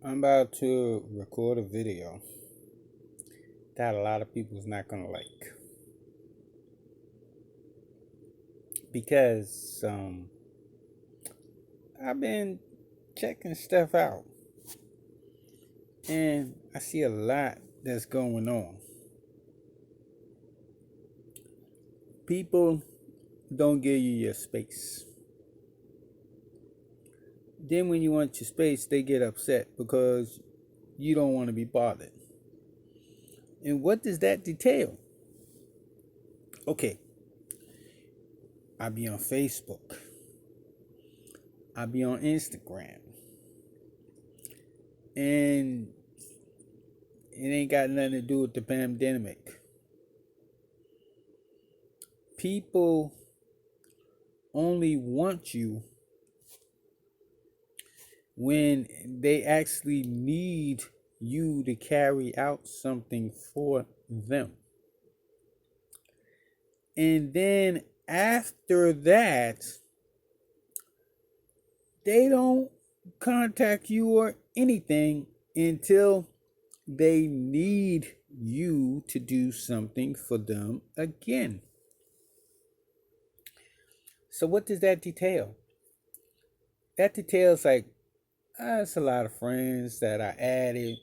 I'm about to record a video that a lot of people's not gonna like because I've been checking stuff out and I see a lot that's going on. People don't give you your space. Then when you want your space, they get upset because you don't want to be bothered. And what does that detail? Okay, I be on Facebook. I be on Instagram. And it ain't got nothing to do with the pandemic. People only want you when they actually need you to carry out something for them. And then after that, they don't contact you or anything until they need you to do something for them again. So, what does that detail? That details like, it's a lot of friends that I added,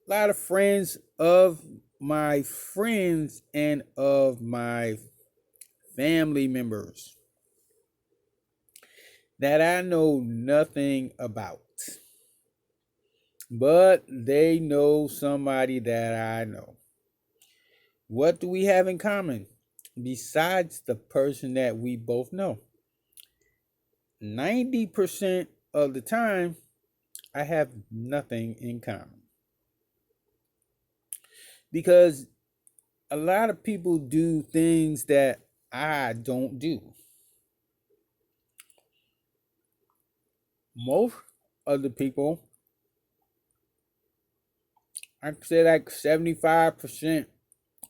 a lot of friends of my friends and of my family members that I know nothing about, but they know somebody that I know. What do we have in common besides the person that we both know? 90% of the time, I have nothing in common because a lot of people do things that I don't do. Most of the people, I'd say like 75%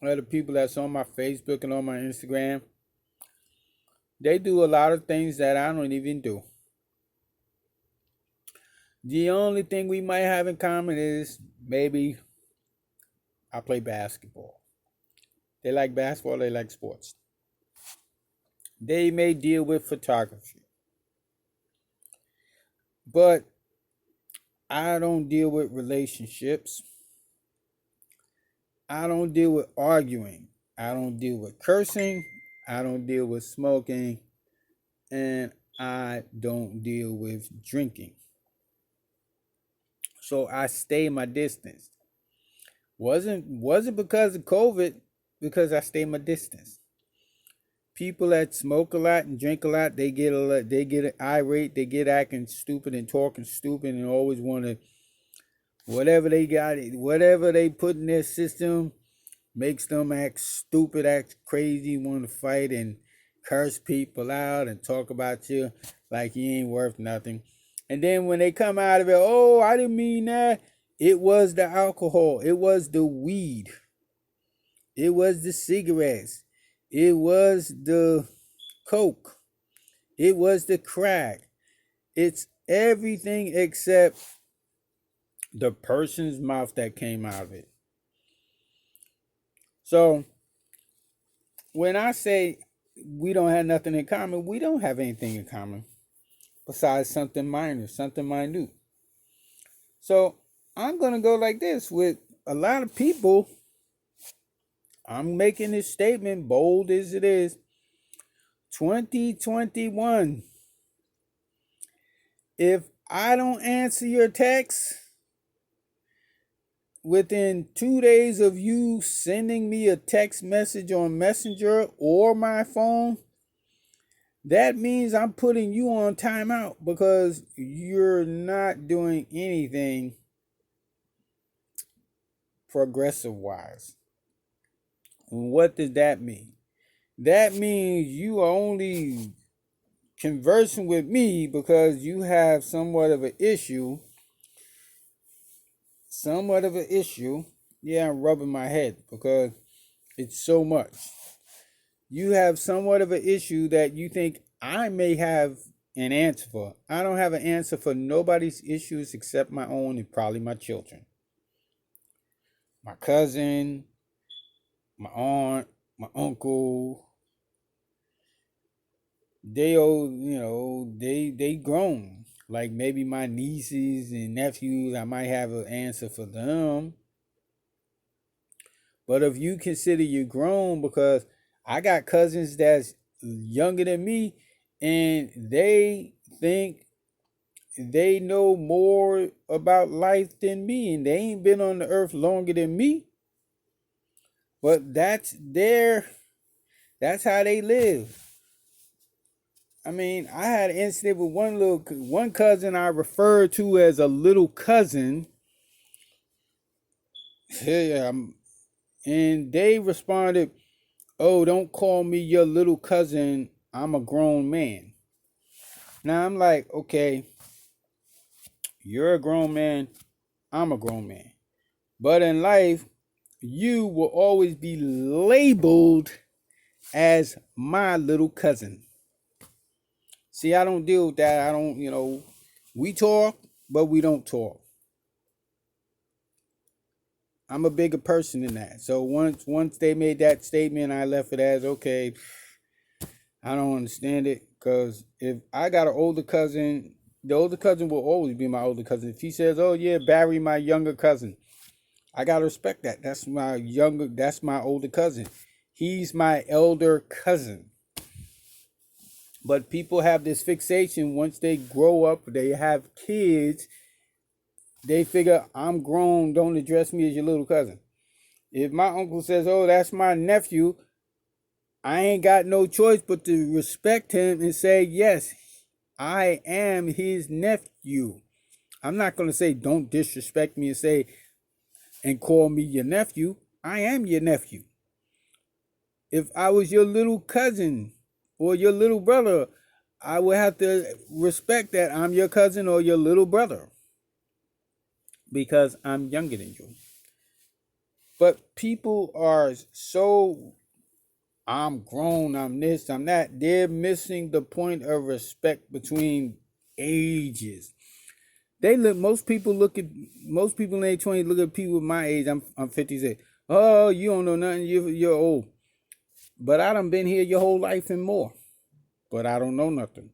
of the people that's on my Facebook and on my Instagram, they do a lot of things that I don't even do. The only thing we might have in common is maybe I play basketball. They like basketball, they like sports. They may deal with photography, but I don't deal with relationships. I don't deal with arguing. I don't deal with cursing. I don't deal with smoking. And I don't deal with drinking. So I stay my distance. Wasn't because of COVID, because I stay my distance. People that smoke a lot and drink a lot, they get irate, they get acting stupid and talking stupid and always want to whatever they got, whatever they put in their system makes them act stupid, act crazy, want to fight and curse people out and talk about you like you ain't worth nothing. And then when they come out of it, oh, I didn't mean that. It was the alcohol, it was the weed, it was the cigarettes, it was the coke, it was the crack. It's everything except the person's mouth that came out of it. So when I say we don't have nothing in common, we don't have anything in common besides something minor, something minute. So I'm going to go like this with a lot of people. I'm making this statement, bold as it is. 2021. If I don't answer your text within 2 days of you sending me a text message on Messenger or my phone, that means I'm putting you on timeout because you're not doing anything progressive wise. What does that mean? That means you are only conversing with me because you have somewhat of an issue. Somewhat of an issue. Yeah, I'm rubbing my head because it's so much. You have somewhat of an issue that you think I may have an answer for. I don't have an answer for nobody's issues except my own and probably my children. My cousin, my aunt, my uncle, they all, they grown. Like maybe my nieces and nephews, I might have an answer for them. But if you consider you grown, because I got cousins that's younger than me, and they think they know more about life than me, and they ain't been on the earth longer than me. But that's how they live. I mean, I had an incident with one cousin I referred to as a little cousin. Yeah, and they responded, "Oh, don't call me your little cousin. I'm a grown man." Now I'm like, okay, you're a grown man. I'm a grown man. But in life, you will always be labeled as my little cousin. See, I don't deal with that. I don't, we talk, but we don't talk. I'm a bigger person than that. So once they made that statement, I left it as okay. I don't understand it because if I got an older cousin, the older cousin will always be my older cousin. If he says, "Oh yeah, Barry, my younger cousin," I gotta respect that. That's my older cousin. He's my elder cousin. But people have this fixation once they grow up, they have kids, they figure I'm grown, don't address me as your little cousin. If my uncle says, "Oh, that's my nephew," I ain't got no choice but to respect him and say, "Yes, I am his nephew." I'm not going to say, "Don't disrespect me," and call me your nephew. I am your nephew. If I was your little cousin or your little brother, I would have to respect that I'm your cousin or your little brother because I'm younger than you. But people are so, I'm grown, I'm this, I'm that. They're missing the point of respect between ages. Most people in their 20s look at people my age. I'm 56. Oh, you don't know nothing. You're old. But I done been here your whole life and more. But I don't know nothing.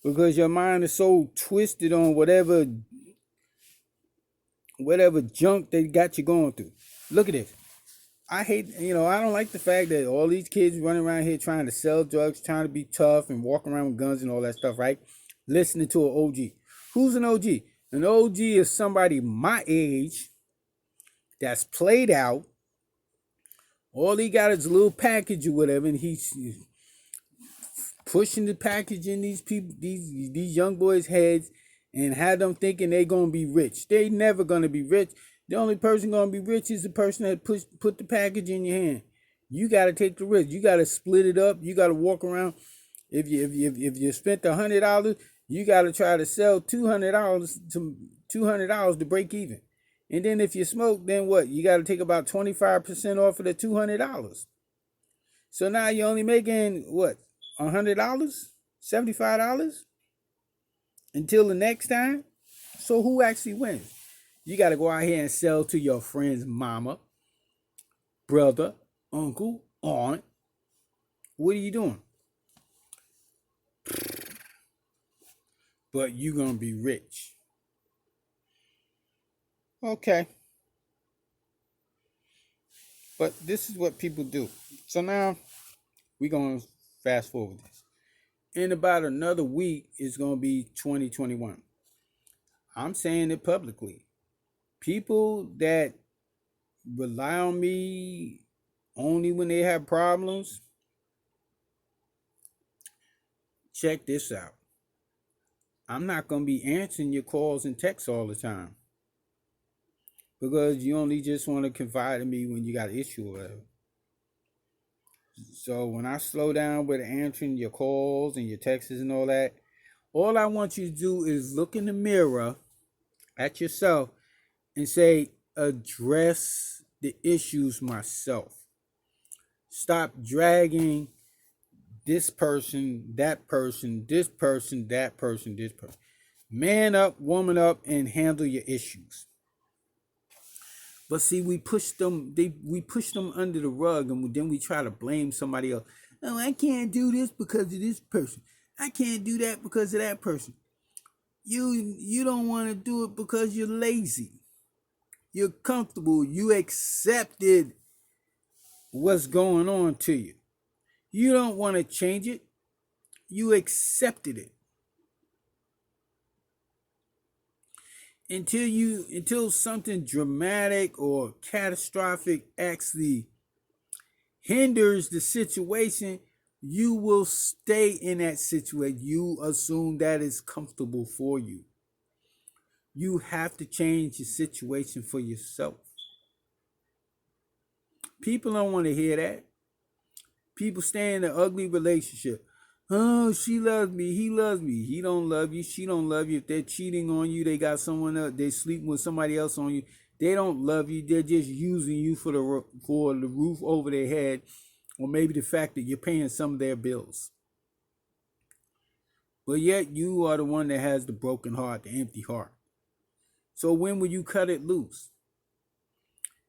Because your mind is so twisted on whatever junk they got you going through. Look at this. I don't like the fact that all these kids running around here trying to sell drugs, trying to be tough and walk around with guns and all that stuff, right? Listening to an OG. Who's an OG? An OG is somebody my age that's played out. All he got is a little package or whatever, and he's pushing the package in these young boys' heads and have them thinking they gonna be rich. They never gonna be rich. The only person gonna be rich is the person that put the package in your hand. You gotta take the risk. You gotta split it up. You gotta walk around. If you spent $100, you gotta try to sell $200 to break even. And then if you smoke, then what? You gotta take about 25% off of the $200. So now you're only making what? $100? $75? Until the next time? So who actually wins? You got to go out here and sell to your friend's mama, brother, uncle, aunt. What are you doing? But you're going to be rich. Okay. But this is what people do. So now we're going to fast forward this. In about another week, it's going to be 2021. I'm saying it publicly. People that rely on me only when they have problems, check this out. I'm not going to be answering your calls and texts all the time because you only just want to confide in me when you got an issue or whatever. So when I slow down with answering your calls and your texts and all I want you to do is look in the mirror at yourself and say, address the issues myself. Stop dragging this person, that person, this person, that person, this person. Man up, woman up, and handle your issues. But see, we push them under the rug, and then we try to blame somebody else. Oh, I can't do this because of this person. I can't do that because of that person. You don't want to do it because you're lazy. You're comfortable. You accepted what's going on to you. You don't want to change it. You accepted it. Until something dramatic or catastrophic actually hinders the situation, you will stay in that situation. You assume that is comfortable for you. You have to change your situation for yourself. People don't want to hear that. People stay in an ugly relationship. Oh, she loves me. He loves me. He don't love you. She don't love you. If they're cheating on you, they got someone else. They sleeping with somebody else on you. They don't love you. They're just using you for the roof over their head, or maybe the fact that you're paying some of their bills. But yet you are the one that has the broken heart, the empty heart. So when will you cut it loose?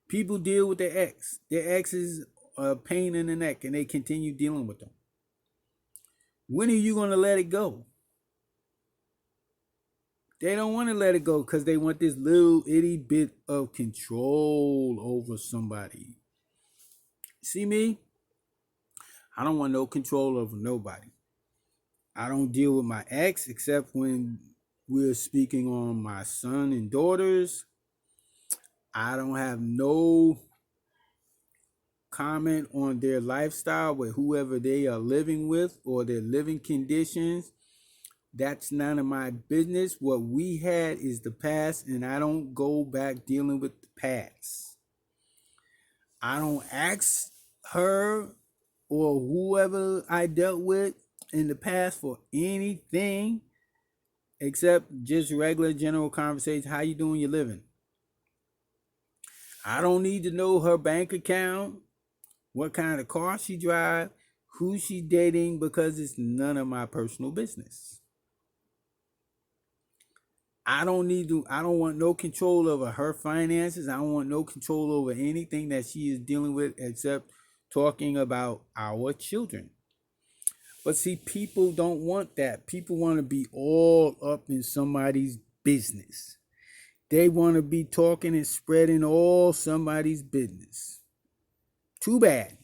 People deal with their ex. Their ex is a pain in the neck, and they continue dealing with them. When are you going to let it go? They don't want to let it go because they want this little itty bit of control over somebody. See me? I don't want no control over nobody. I don't deal with my ex except when we're speaking on my son and daughters. I don't have no comment on their lifestyle with whoever they are living with or their living conditions. That's none of my business. What we had is the past, and I don't go back dealing with the past. I don't ask her or whoever I dealt with in the past for anything except just regular general conversation. How you doing? You living? I don't need to know her bank account, what kind of car she drive, who she dating, because it's none of my personal business. I don't want no control over her finances. I don't want no control over anything that she is dealing with except talking about our children. But see, people don't want that. People want to be all up in somebody's business. They want to be talking and spreading all somebody's business. Too bad.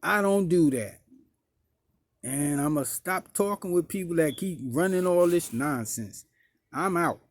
I don't do that. And I'm going to stop talking with people that keep running all this nonsense. I'm out.